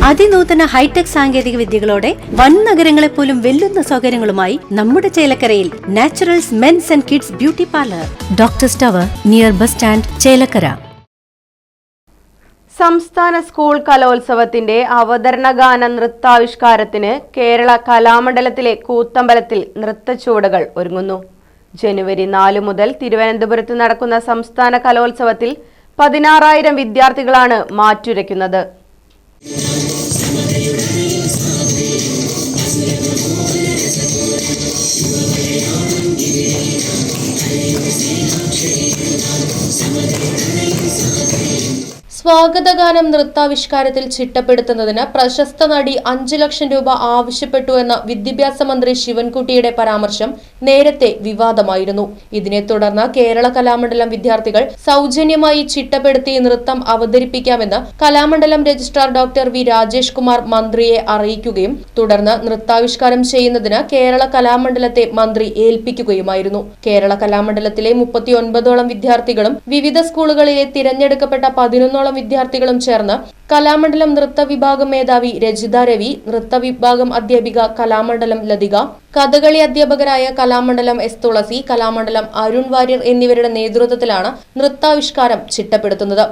അതിനൂതന hi tech സാങ്കേതിക വിദ്യകളോടെ വൻ നഗരങ്ങളെ പോലും വെല്ലുന്ന സൗകര്യങ്ങളുമായി നമ്മുടെ ചേലക്കരയിൽ naturals men's and kids beauty parlour, doctors tower, near bus stand, Chelakkara. സംസ്ഥാന സ്കൂൾ കലോത്സവത്തിന്റെ അവതരണഗാന നൃത്താവിഷ്കാരത്തിന് കേരള കലാമണ്ഡലത്തിലെ കൂത്തമ്പലത്തിൽ നൃത്തച്ചുവടുകൾ ഒരുങ്ങുന്നു. ജനുവരി 4 മുതൽ തിരുവനന്തപുരത്ത് നടക്കുന്ന സംസ്ഥാന കലോത്സവത്തിൽ 16,000 വിദ്യാർത്ഥികളാണ് മാറ്റുരയ്ക്കുന്നത്. സ്വാഗതഗാനം നൃത്താവിഷ്കാരത്തിൽ ചിട്ടപ്പെടുത്തുന്നതിന് പ്രശസ്ത നടി 5 ലക്ഷം രൂപ ആവശ്യപ്പെട്ടുവെന്ന വിദ്യാഭ്യാസ മന്ത്രി ശിവൻകുട്ടിയുടെ പരാമർശം നേരത്തെ വിവാദമായിരുന്നു. ഇതിനെ തുടർന്ന് കേരള കലാമണ്ഡലം വിദ്യാർത്ഥികൾ സൗജന്യമായി ചിട്ടപ്പെടുത്തി നൃത്തം അവതരിപ്പിക്കാമെന്ന് Kalamandalam registrar doctor V Rajesh Kumar മന്ത്രിയെ അറിയിക്കുകയും തുടർന്ന് നൃത്താവിഷ്കാരം ചെയ്യുന്നതിന് കേരള കലാമണ്ഡലത്തെ മന്ത്രി ഏൽപ്പിക്കുകയുമായിരുന്നു. കേരള കലാമണ്ഡലത്തിലെ 39ഓളം വിദ്യാർത്ഥികളും വിവിധ സ്കൂളുകളിലെ തിരഞ്ഞെടുക്കപ്പെട്ട 11ഓളം വിദ്യാർത്ഥികളും ചേർന്ന് കലാമണ്ഡലം നൃത്ത വിഭാഗം മേധാവി രജിത രവി, നൃത്ത വിഭാഗം അധ്യാപിക കലാമണ്ഡലം ലതിക, കഥകളി അധ്യാപകരായ കലാമണ്ഡലം എസ് തുളസി, കലാമണ്ഡലം അരുൺ വാര്യർ എന്നിവരുടെ നേതൃത്വത്തിലാണ് നൃത്താവിഷ്കാരം ചിട്ടപ്പെടുത്തുന്നത്.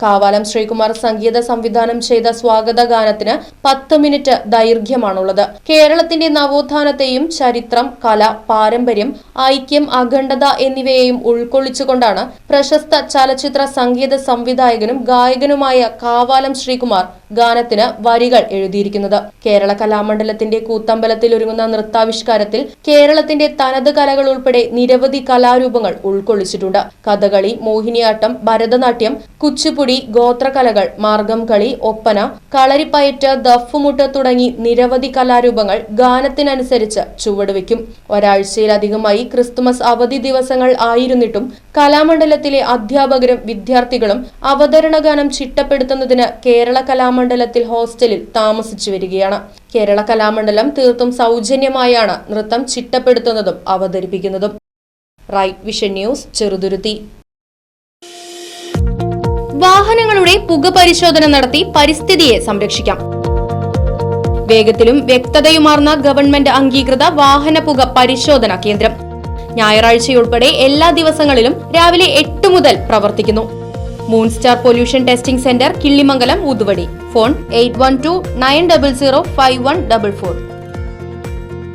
കാവാലം ശ്രീകുമാർ സംഗീത സംവിധാനം ചെയ്ത സ്വാഗതഗാനത്തിന് 10 മിനിറ്റ് ദൈർഘ്യമാണുള്ളത്. കേരളത്തിന്റെ നവോത്ഥാനത്തെയും ചരിത്രം, കല, പാരമ്പര്യം, ഐക്യം, അഖണ്ഡത എന്നിവയെയും ഉൾക്കൊള്ളിച്ചുകൊണ്ടാണ് പ്രശസ്ത ചലച്ചിത്ര സംഗീത സംവിധായകനും ഗായകനുമായ കാവാലം ശ്രീകുമാർ ഗാനത്തിന് വരികൾ എഴുതിയിരിക്കുന്നത്. കേരള കലാമണ്ഡലത്തിന്റെ കൂത്തമ്പലത്തിൽ ഒരുങ്ങുന്ന നൃത്താവിഷ്കാരത്തിൽ കേരളത്തിന്റെ തനത് കലകൾ ഉൾപ്പെടെ നിരവധി കലാരൂപങ്ങൾ ഉൾക്കൊള്ളിച്ചിട്ടുണ്ട്. കഥകളി, മോഹിനിയാട്ടം, ഭരതനാട്യം, കുച്ചിപ്പുടി, ഗോത്രകലകൾ, മാർഗം കളി, ഒപ്പന, കളരിപ്പയറ്റ്, ദഫ്മുട്ട് തുടങ്ങി നിരവധി കലാരൂപങ്ങൾ ഗാനത്തിനനുസരിച്ച് ചുവടുവെക്കും. ഒരാഴ്ചയിലധികമായി ക്രിസ്തുമസ് അവധി ദിവസങ്ങൾ ആയിരുന്നിട്ടും കലാമണ്ഡലത്തിലെ അധ്യാപകരും വിദ്യാർത്ഥികളും അവതരണഗാനം ചിട്ടപ്പെടുത്തുന്നതിന് കേരള കലാമണ്ഡലത്തിൽ ഹോസ്റ്റലിൽ താമസിച്ചു വരികയാണ്. കേരള കലാമണ്ഡലം തീർത്തും സൗജന്യമായാണ് നൃത്തം ചിട്ടപ്പെടുത്തുന്നതും അവതരിപ്പിക്കുന്നതും. Right vision news, Cheruthuruthy. വാഹനങ്ങളുടെ പുക പരിശോധന നടത്തി പരിസ്ഥിതിയെ സംരക്ഷിക്കാം. വേഗത്തിലും വ്യക്തതയുമാർന്ന ഗവൺമെന്റ് അംഗീകൃത വാഹന പുക പരിശോധന കേന്ദ്രം ഞായറാഴ്ചയുൾപ്പെടെ എല്ലാ ദിവസങ്ങളിലും രാവിലെ 8 മുതൽ പ്രവർത്തിക്കുന്നു. Moonstar pollution testing centre, Killimangalam, Oothuvadi. Phone 8129005144.